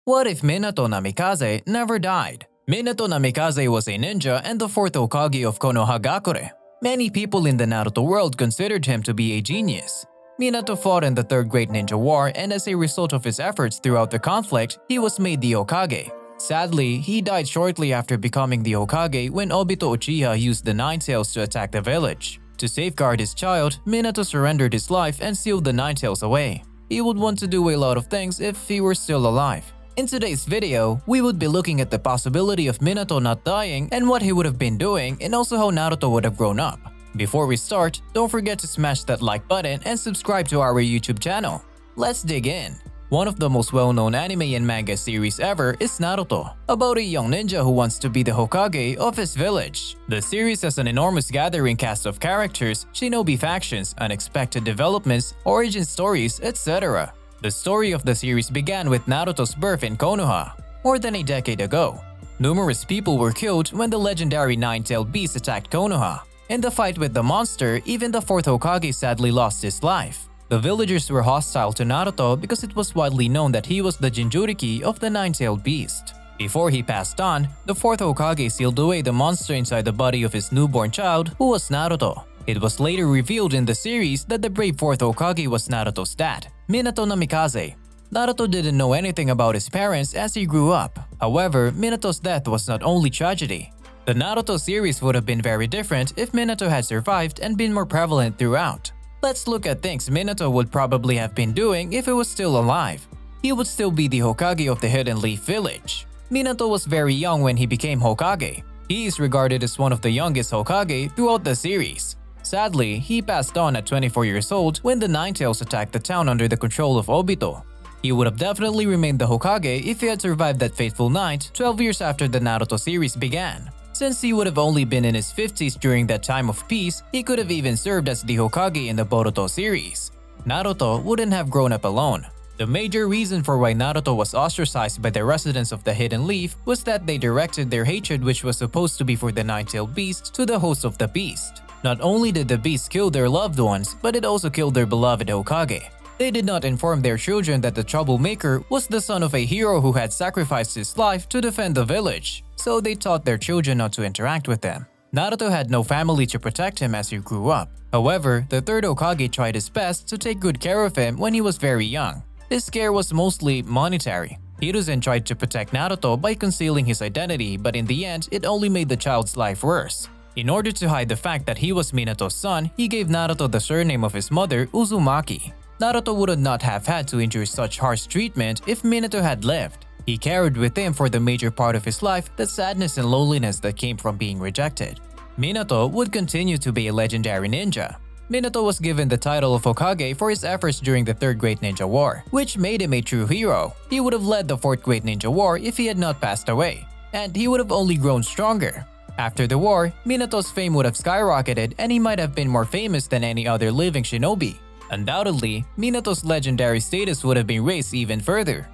What if Minato Namikaze never died? Minato Namikaze was a ninja and the fourth Hokage of Konohagakure. Many people in the Naruto world considered him to be a genius. Minato fought in the Third Great Ninja War, and as a result of his efforts throughout the conflict, he was made the Hokage. Sadly, he died shortly after becoming the Hokage when Obito Uchiha used the Nine Tails to attack the village. To safeguard his child, Minato surrendered his life and sealed the Nine Tails away. He would want to do a lot of things if he were still alive. In today's video, we would be looking at the possibility of Minato not dying and what he would have been doing, and also how Naruto would have grown up. Before we start, don't forget to smash that like button and subscribe to our YouTube channel. Let's dig in. One of the most well-known anime and manga series ever is Naruto, about a young ninja who wants to be the Hokage of his village. The series has an enormous gathering cast of characters, shinobi factions, unexpected developments, origin stories, etc. The story of the series began with Naruto's birth in Konoha, more than a decade ago. Numerous people were killed when the legendary nine-tailed beast attacked Konoha. In the fight with the monster, even the fourth Hokage sadly lost his life. The villagers were hostile to Naruto because it was widely known that he was the Jinchuriki of the nine-tailed beast. Before he passed on, the fourth Hokage sealed away the monster inside the body of his newborn child, who was Naruto. It was later revealed in the series that the brave fourth Hokage was Naruto's dad, Minato Namikaze. Naruto didn't know anything about his parents as he grew up. However, Minato's death was not only tragedy. The Naruto series would have been very different if Minato had survived and been more prevalent throughout. Let's look at things Minato would probably have been doing if he was still alive. He would still be the Hokage of the Hidden Leaf Village. Minato was very young when he became Hokage. He is regarded as one of the youngest Hokage throughout the series. Sadly, he passed on at 24 years old when the Nine Tails attacked the town under the control of Obito. He would have definitely remained the Hokage if he had survived that fateful night 12 years after the Naruto series began. Since he would have only been in his 50s during that time of peace, he could have even served as the Hokage in the Boruto series. Naruto wouldn't have grown up alone. The major reason for why Naruto was ostracized by the residents of the Hidden Leaf was that they directed their hatred, which was supposed to be for the nine-tailed beast, to the host of the beast. Not only did the beast kill their loved ones, but it also killed their beloved Hokage. They did not inform their children that the troublemaker was the son of a hero who had sacrificed his life to defend the village, so they taught their children not to interact with them. Naruto had no family to protect him as he grew up. However, the third Hokage tried his best to take good care of him when he was very young. His care was mostly monetary. Hiruzen tried to protect Naruto by concealing his identity, but in the end, it only made the child's life worse. In order to hide the fact that he was Minato's son, he gave Naruto the surname of his mother, Uzumaki. Naruto would not have had to endure such harsh treatment if Minato had lived. He carried with him for the major part of his life the sadness and loneliness that came from being rejected. Minato would continue to be a legendary ninja. Minato was given the title of Hokage for his efforts during the Third Great Ninja War, which made him a true hero. He would have led the Fourth Great Ninja War if he had not passed away, and he would have only grown stronger. After the war, Minato's fame would have skyrocketed and he might have been more famous than any other living shinobi. Undoubtedly, Minato's legendary status would have been raised even further.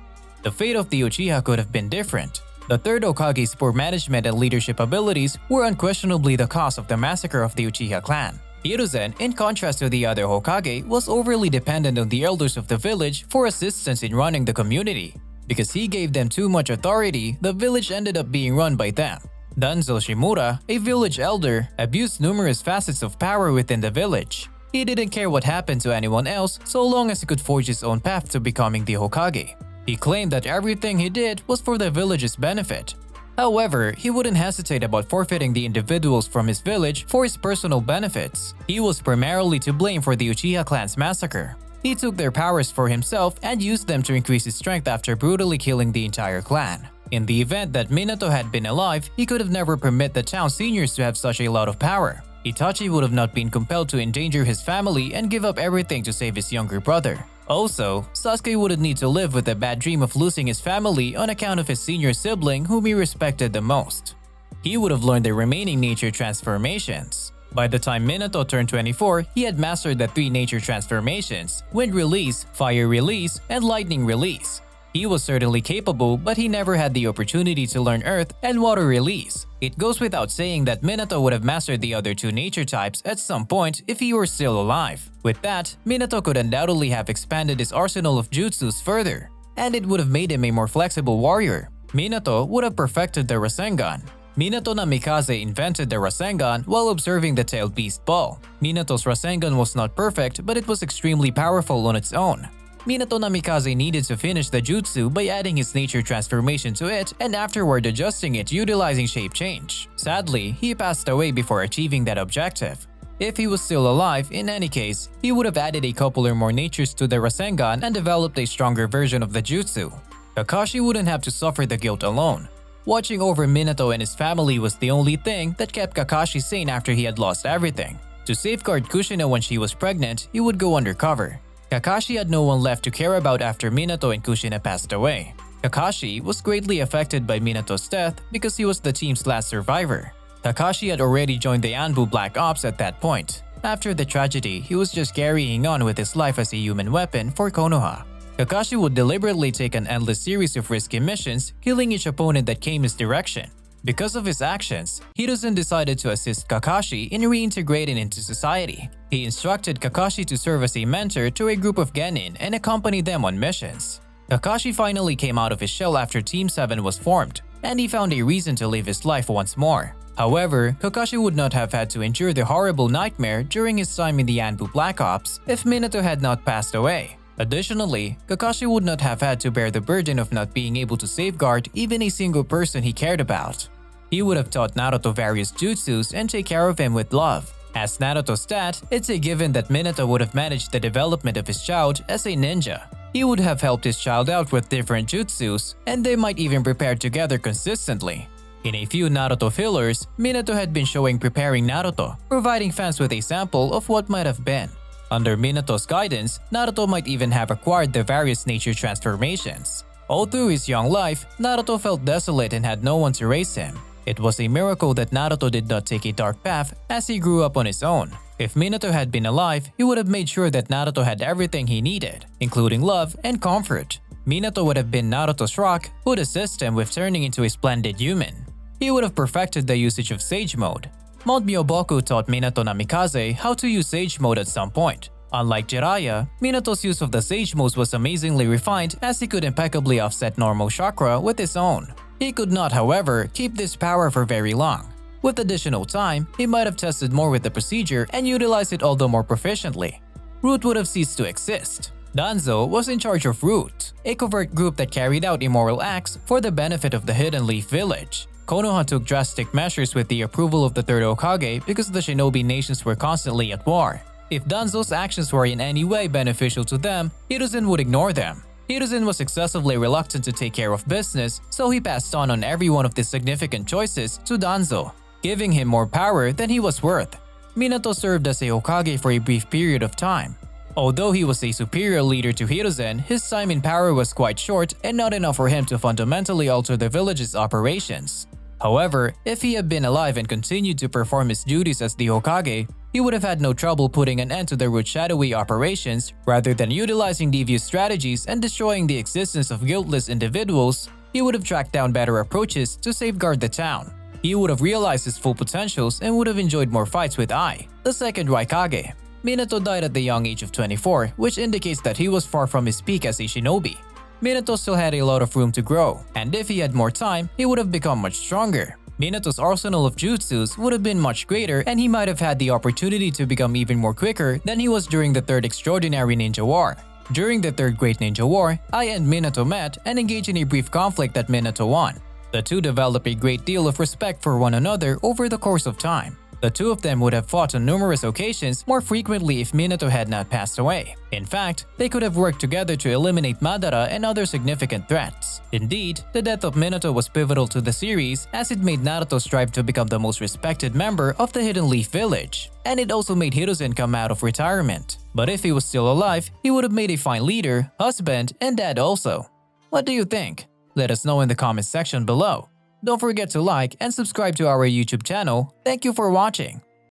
The fate of the Uchiha could have been different. The third Hokage's poor management and leadership abilities were unquestionably the cause of the massacre of the Uchiha clan. Hiruzen, in contrast to the other Hokage, was overly dependent on the elders of the village for assistance in running the community. Because he gave them too much authority, the village ended up being run by them. Danzo Shimura, a village elder, abused numerous facets of power within the village. He didn't care what happened to anyone else so long as he could forge his own path to becoming the Hokage. He claimed that everything he did was for the village's benefit. However, he wouldn't hesitate about forfeiting the individuals from his village for his personal benefits. He was primarily to blame for the Uchiha clan's massacre. He took their powers for himself and used them to increase his strength after brutally killing the entire clan. In the event that Minato had been alive, he could have never permitted the town seniors to have such a lot of power. Itachi would have not been compelled to endanger his family and give up everything to save his younger brother. Also, Sasuke wouldn't need to live with the bad dream of losing his family on account of his senior sibling whom he respected the most. He would have learned the remaining nature transformations. By the time Minato turned 24, he had mastered the 3 nature transformations: Wind Release, Fire Release, and Lightning Release. He was certainly capable, but he never had the opportunity to learn Earth and Water Release. It goes without saying that Minato would have mastered the other 2 nature types at some point if he were still alive. With that, Minato could undoubtedly have expanded his arsenal of jutsus further. and it would have made him a more flexible warrior. Minato would have perfected the Rasengan. Minato Namikaze invented the Rasengan while observing the tailed beast ball. Minato's Rasengan was not perfect, but it was extremely powerful on its own. Minato Namikaze needed to finish the jutsu by adding his nature transformation to it and afterward adjusting it utilizing shape change. Sadly, he passed away before achieving that objective. If he was still alive, in any case, he would have added a couple or more natures to the Rasengan and developed a stronger version of the jutsu. Kakashi wouldn't have to suffer the guilt alone. Watching over Minato and his family was the only thing that kept Kakashi sane after he had lost everything. To safeguard Kushina when she was pregnant, he would go undercover. Kakashi had no one left to care about after Minato and Kushina passed away. Kakashi was greatly affected by Minato's death because he was the team's last survivor. Kakashi had already joined the Anbu Black Ops at that point. After the tragedy, he was just carrying on with his life as a human weapon for Konoha. Kakashi would deliberately take an endless series of risky missions, killing each opponent that came his direction. Because of his actions, Hiruzen decided to assist Kakashi in reintegrating into society. He instructed Kakashi to serve as a mentor to a group of genin and accompany them on missions. Kakashi finally came out of his shell after Team 7 was formed, and he found a reason to live his life once more. However, Kakashi would not have had to endure the horrible nightmare during his time in the Anbu Black Ops if Minato had not passed away. Additionally, Kakashi would not have had to bear the burden of not being able to safeguard even a single person he cared about. He would have taught Naruto various jutsus and take care of him with love. As Naruto's dad, it's a given that Minato would have managed the development of his child as a ninja. He would have helped his child out with different jutsus, and they might even prepare together consistently. In a few Naruto fillers, Minato had been showing preparing Naruto, providing fans with a sample of what might have been. Under Minato's guidance, Naruto might even have acquired the various nature transformations. All through his young life, Naruto felt desolate and had no one to raise him. It was a miracle that Naruto did not take a dark path as he grew up on his own. If Minato had been alive, he would have made sure that Naruto had everything he needed, including love and comfort. Minato would have been Naruto's rock who would assist him with turning into a splendid human. He would have perfected the usage of Sage Mode. Mount Myoboku taught Minato Namikaze how to use Sage Mode at some point. Unlike Jiraiya, Minato's use of the Sage Modes was amazingly refined as he could impeccably offset normal chakra with his own. He could not, however, keep this power for very long. With additional time, he might have tested more with the procedure and utilized it all the more proficiently. Root would have ceased to exist. Danzo was in charge of Root, a covert group that carried out immoral acts for the benefit of the Hidden Leaf Village. Konoha took drastic measures with the approval of the Third Hokage because the shinobi nations were constantly at war. If Danzo's actions were in any way beneficial to them, Hiruzen would ignore them. Hiruzen was excessively reluctant to take care of business, so he passed on every one of the significant choices to Danzo, giving him more power than he was worth. Minato served as a Hokage for a brief period of time. Although he was a superior leader to Hiruzen, his time in power was quite short and not enough for him to fundamentally alter the village's operations. However, if he had been alive and continued to perform his duties as the Hokage, he would have had no trouble putting an end to the Root shadowy operations. Rather than utilizing devious strategies and destroying the existence of guiltless individuals, he would have tracked down better approaches to safeguard the town. He would have realized his full potentials and would have enjoyed more fights with Ai, the second Raikage. Minato died at the young age of 24, which indicates that he was far from his peak as a shinobi. Minato still had a lot of room to grow, and if he had more time, he would have become much stronger. Minato's arsenal of jutsus would have been much greater and he might have had the opportunity to become even more quicker than he was during the Third Extraordinary Ninja War. During the Third Great Ninja War, Ai and Minato met and engaged in a brief conflict that Minato won. The two developed a great deal of respect for one another over the course of time. The two of them would have fought on numerous occasions more frequently if Minato had not passed away. In fact, they could have worked together to eliminate Madara and other significant threats. Indeed, the death of Minato was pivotal to the series as it made Naruto strive to become the most respected member of the Hidden Leaf Village, and it also made Hiruzen come out of retirement. But if he was still alive, he would have made a fine leader, husband, and dad also. What do you think? Let us know in the comments section below. Don't forget to like and subscribe to our YouTube channel. Thank you for watching.